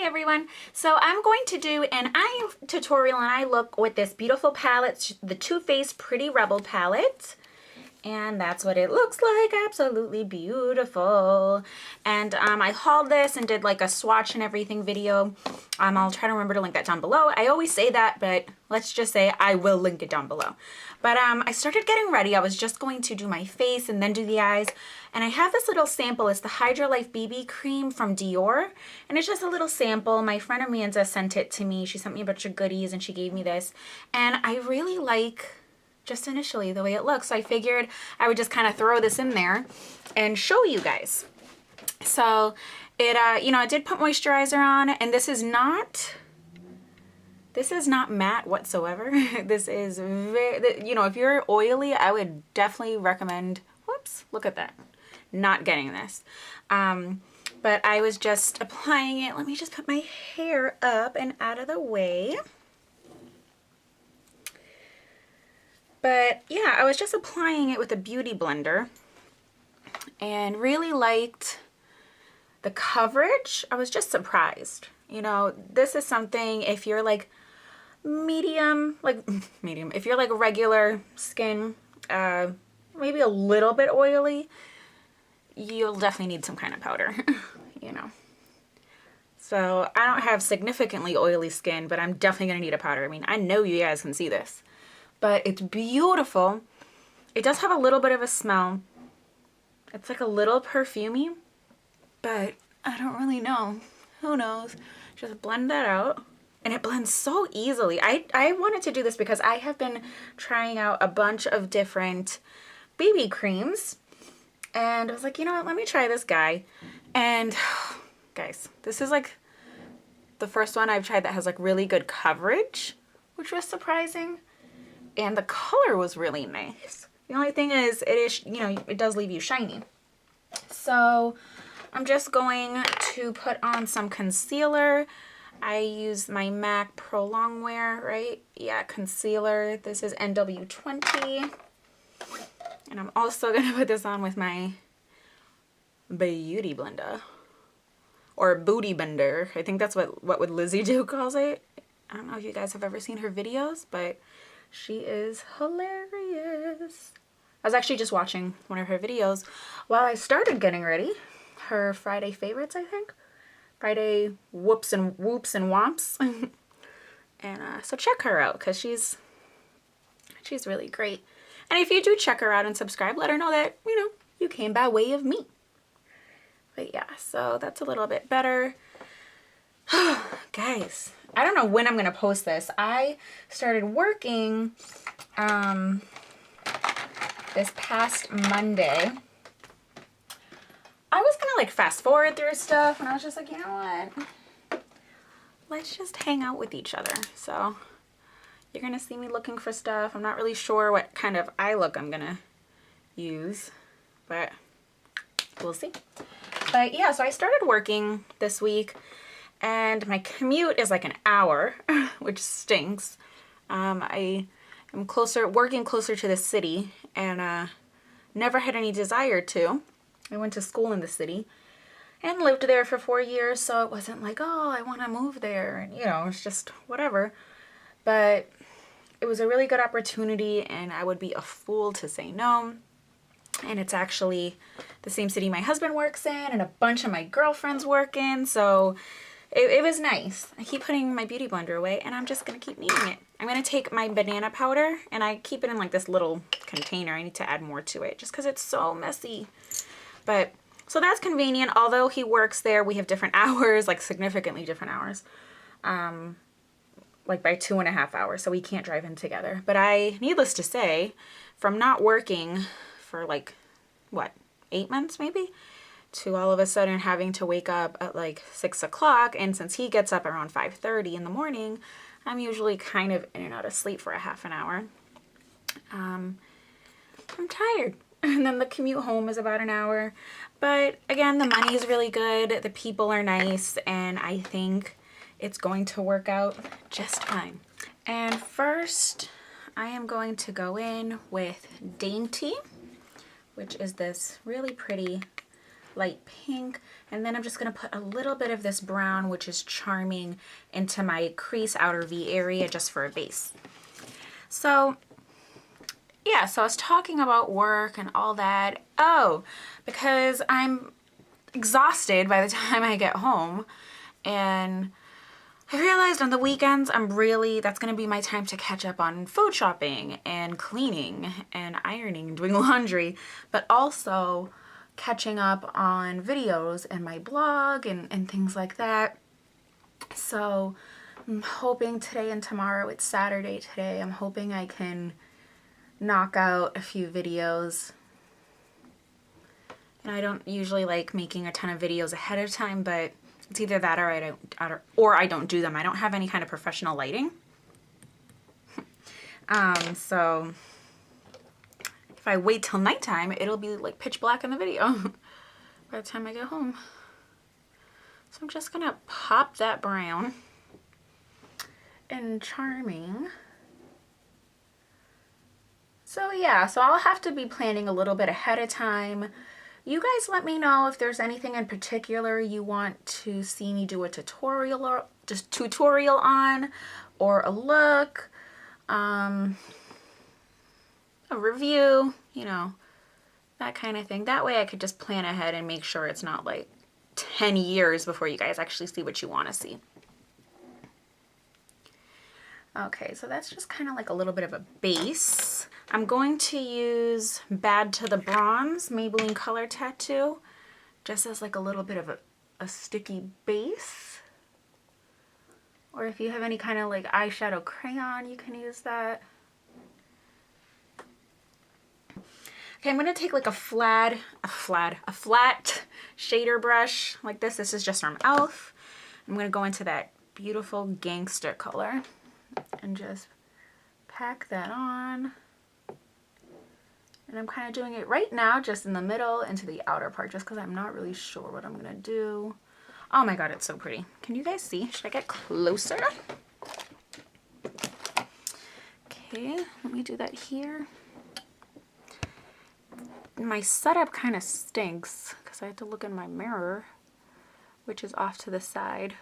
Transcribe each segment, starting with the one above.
everyone. So I'm going to do an eye tutorial and eye look with this beautiful palette, the Too Faced Pretty Rebel palette. And that's what it looks like. Absolutely beautiful. And I hauled this and did like a swatch and everything video. I'll try to remember to link that down below. I always say that, but let's just say I will link it down below. But I started getting ready. I was just going to do my face and then do the eyes. And I have this little sample. It's the Hydra Life BB cream from Dior. And it's just a little sample. My friend Amanda sent it to me. She sent me a bunch of goodies and she gave me this. And I really like just initially the way it looks. So I figured I would just kind of throw this in there and show you guys. So it, you know, I did put moisturizer on, and this is not matte whatsoever. This is very, you know, if you're oily, I would definitely recommend, whoops, look at that, not getting this. But I was just applying it. Let me just put my hair up and out of the way. But yeah, I was just applying it with a beauty blender and really liked the coverage. I was just surprised. You know, this is something, if you're like medium, if you're like regular skin, maybe a little bit oily, you'll definitely need some kind of powder, you know. So I don't have significantly oily skin, but I'm definitely gonna need a powder. I mean, I know you guys can see this. But it's beautiful. It does have a little bit of a smell. It's like a little perfumey, but I don't really know. Who knows? Just blend that out. And it blends so easily. I wanted to do this because I have been trying out a bunch of different BB creams. And I was like, you know what? Let me try this guy. And guys, this is like the first one I've tried that has like really good coverage, which was surprising. And the color was really nice. The only thing is, it is, you know, it does leave you shiny. So I'm just going to put on some concealer. I use my MAC Pro Longwear, right? Yeah, concealer. This is NW20. And I'm also going to put this on with my beauty blender. Or booty blender. I think that's what Would Lizzie Do calls it. I don't know if you guys have ever seen her videos, but she is hilarious. I was actually just watching one of her videos while I started getting ready. Her Friday favorites, I think. Friday whoops and whoops and whomps. And so check her out because she's really great. And if you do check her out and subscribe, let her know that, you know, you came by way of me. But yeah, so that's a little bit better. Guys, I don't know when I'm going to post this. I started working this past Monday. I was going to like fast forward through stuff, and I was just like, you know what? Let's just hang out with each other. So you're going to see me looking for stuff. I'm not really sure what kind of eye look I'm going to use, but we'll see. But yeah, so I started working this week. And my commute is like an hour, which stinks. I am working closer to the city, and never had any desire to. I went to school in the city and lived there for 4 years, so it wasn't like, oh, I want to move there, and you know, it's just whatever. But it was a really good opportunity, and I would be a fool to say no. And it's actually the same city my husband works in, and a bunch of my girlfriends work in, so it was nice. I keep putting my beauty blender away, and I'm just going to keep needing it. I'm going to take my banana powder, and I keep it in like this little container. I need to add more to it just because it's so messy. But, so that's convenient. Although he works there, we have different hours, like significantly different hours. Like by 2.5 hours, so we can't drive in together. But needless to say, from not working for like, what, 8 months maybe? To all of a sudden having to wake up at like 6 o'clock, and since he gets up around 5:30 in the morning, I'm usually kind of in and out of sleep for a half an hour. I'm tired. And then the commute home is about an hour. But again, the money is really good, the people are nice, and I think it's going to work out just fine. And first, I am going to go in with Dainty, which is this really pretty light pink, and then I'm just going to put a little bit of this brown, which is Charming, into my crease outer V area just for a base. So yeah, so I was talking about work and all that. Oh, because I'm exhausted by the time I get home, and I realized on the weekends that's going to be my time to catch up on food shopping and cleaning and ironing and doing laundry, but also catching up on videos and my blog and things like that. So I'm hoping today and tomorrow, it's Saturday today, I'm hoping I can knock out a few videos. And I don't usually like making a ton of videos ahead of time, but it's either that or I don't do them. I don't have any kind of professional lighting. So if I wait till nighttime, it'll be like pitch black in the video by the time I get home. So I'm just gonna pop that brown and Charming. So yeah, so I'll have to be planning a little bit ahead of time. You guys let me know if there's anything in particular you want to see me do a tutorial or just tutorial on, or a look, a review, you know, that kind of thing. That way I could just plan ahead and make sure it's not like 10 years before you guys actually see what you want to see. Okay, so that's just kind of like a little bit of a base. I'm going to use Bad to the Bronze Maybelline Color Tattoo just as like a little bit of a sticky base. Or if you have any kind of like eyeshadow crayon, you can use that. Okay, I'm going to take like a flat shader brush like this. This is just from e.l.f. I'm going to go into that beautiful gangster color and just pack that on. And I'm kind of doing it right now just in the middle into the outer part just because I'm not really sure what I'm going to do. Oh my god, it's so pretty. Can you guys see? Should I get closer? Okay, let me do that here. My setup kind of stinks because I have to look in my mirror, which is off to the side.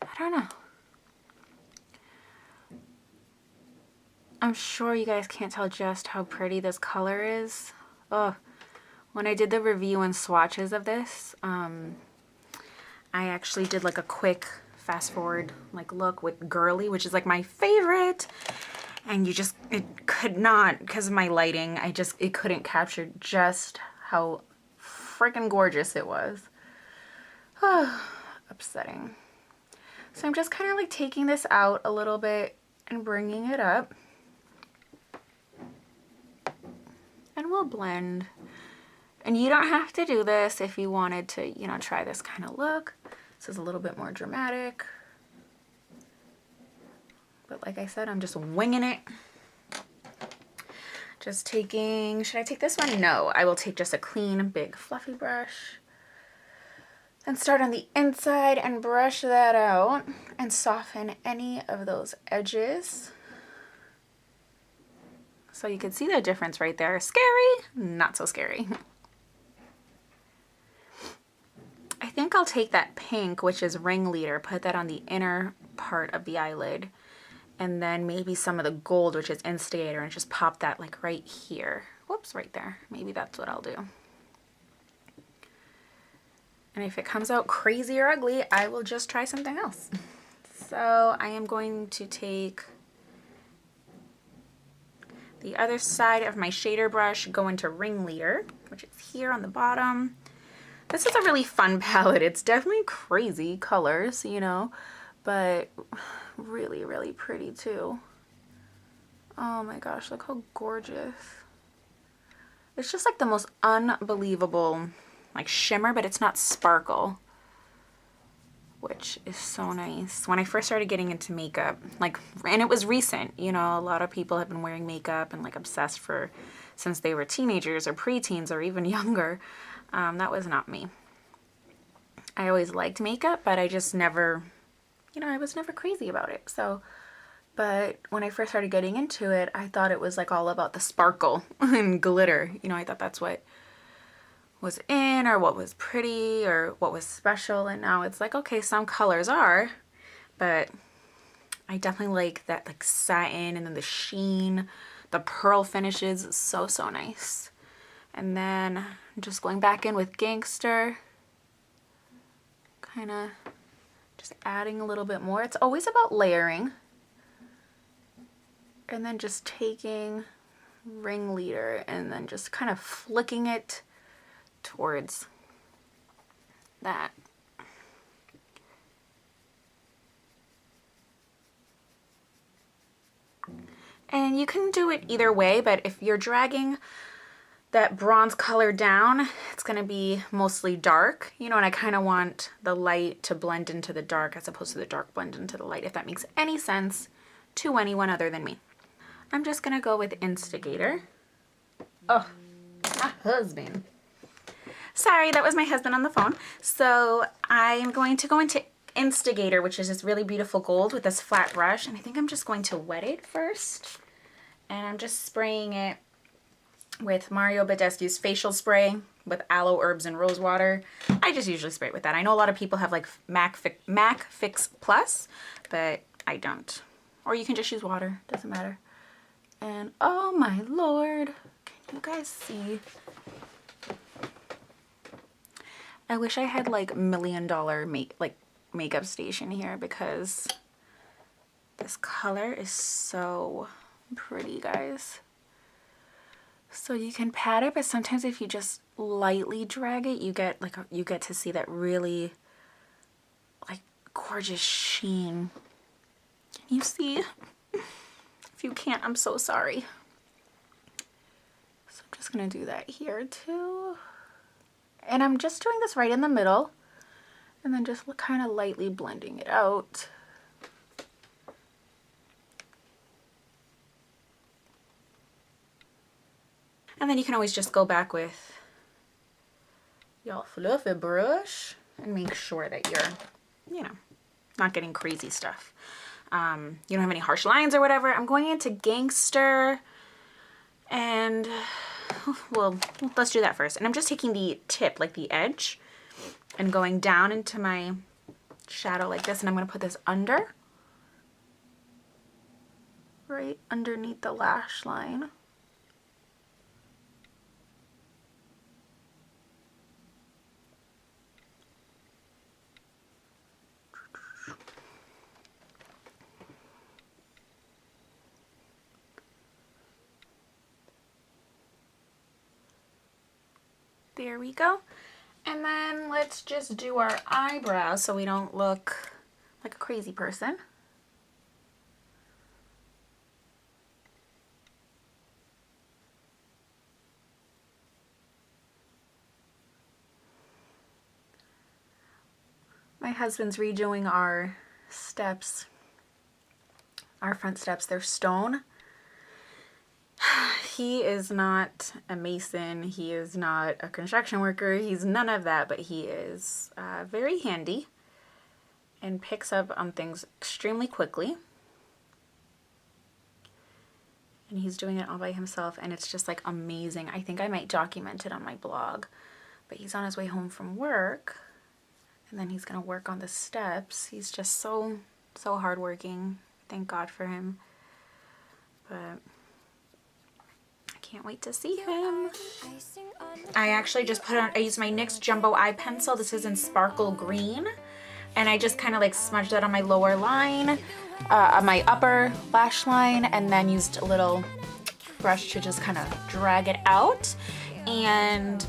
I don't know. I'm sure you guys can't tell just how pretty this color is. Oh, when I did the review and swatches of this, I actually did like a quick fast forward like look with Girly, which is like my favorite. And it could not, because of my lighting, it couldn't capture just how freaking gorgeous it was. Upsetting. So I'm just kind of like taking this out a little bit and bringing it up. And we'll blend. And you don't have to do this if you wanted to, you know, try this kind of look. This is a little bit more dramatic. But like I said, I'm just winging it. Just taking, should I take this one? No, I will take just a clean, big, fluffy brush. And start on the inside and brush that out and soften any of those edges. So you can see the difference right there. Scary, not so scary. I think I'll take that pink, which is Ringleader, put that on the inner part of the eyelid. And then maybe some of the gold, which is Instigator, and just pop that like right here. Whoops, right there. Maybe that's what I'll do. And if it comes out crazy or ugly, I will just try something else. So I am going to take the other side of my shader brush, go into Ringleader, which is here on the bottom. This is a really fun palette. It's definitely crazy colors, you know, but really, really pretty too. Oh my gosh, look how gorgeous. It's just like the most unbelievable like shimmer, but it's not sparkle, which is so nice. When I first started getting into makeup, like, and it was recent, you know, a lot of people have been wearing makeup and like obsessed since they were teenagers or preteens or even younger. That was not me. I always liked makeup, but I just never, you know, I was never crazy about it. So But when I first started getting into it, I thought it was like all about the sparkle and glitter. You know, I thought that's what was in or what was pretty or what was special. And now it's like, okay, some colors are, but I definitely like that like satin and then the sheen, the pearl finishes, so nice. And then I'm just going back in with Gangster, kind of just adding a little bit more. It's always about layering. And then just taking Ringleader and then just kind of flicking it towards that. And you can do it either way, but if you're dragging that bronze color down, it's going to be mostly dark, you know, and I kind of want the light to blend into the dark as opposed to the dark blend into the light, if that makes any sense to anyone other than me. I'm just going to go with Instigator. Oh, my husband. Sorry, that was my husband on the phone. So I'm going to go into Instigator, which is this really beautiful gold with this flat brush. And I think I'm just going to wet it first. And I'm just spraying it with Mario Badescu's facial spray with aloe, herbs, and rose water. I just usually spray it with that. I know a lot of people have like MAC Fix Plus, but I don't. Or you can just use water, doesn't matter. And oh my lord, can you guys see? I wish I had like $1 million makeup station here because this color is so pretty, guys. So you can pat it, but sometimes if you just lightly drag it, you get to see that really like gorgeous sheen. Can you see? If you can't, I'm so sorry. So I'm just gonna do that here too. And I'm just doing this right in the middle and then just kind of lightly blending it out. And then you can always just go back with your fluffy brush and make sure that you're, you know, not getting crazy stuff. You don't have any harsh lines or whatever. I'm going into Gangster and, well, let's do that first. And I'm just taking the tip, like the edge, and going down into my shadow like this. And I'm going to put this under, right underneath the lash line. There we go. And then let's just do our eyebrows so we don't look like a crazy person. My husband's redoing our steps, our front steps. They're stone. He is not a mason, he is not a construction worker, he's none of that, but he is very handy and picks up on things extremely quickly. And he's doing it all by himself, and it's just like amazing. I think I might document it on my blog, but he's on his way home from work, and then he's gonna work on the steps. He's just so hardworking. Thank God for him. But can't wait to see him. I actually just put on, I used my NYX Jumbo Eye Pencil. This is in Sparkle Green. And I just kind of like smudged that on my lower line, on my upper lash line, and then used a little brush to just kind of drag it out. And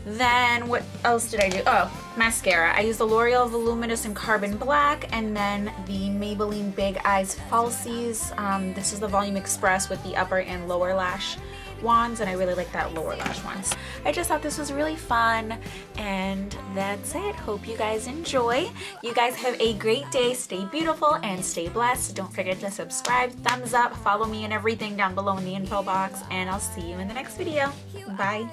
then what else did I do? Oh, mascara. I used the L'Oreal Voluminous in Carbon Black, and then the Maybelline Big Eyes Falsies. This is the Volume Express with the upper and lower lash wands, and I really like that lower lash ones. I just thought this was really fun, and that's it. Hope you guys enjoy. You guys have a great day. Stay beautiful and stay blessed. Don't forget to subscribe, thumbs up, follow me and everything down below in the info box, and I'll see you in the next video. Bye.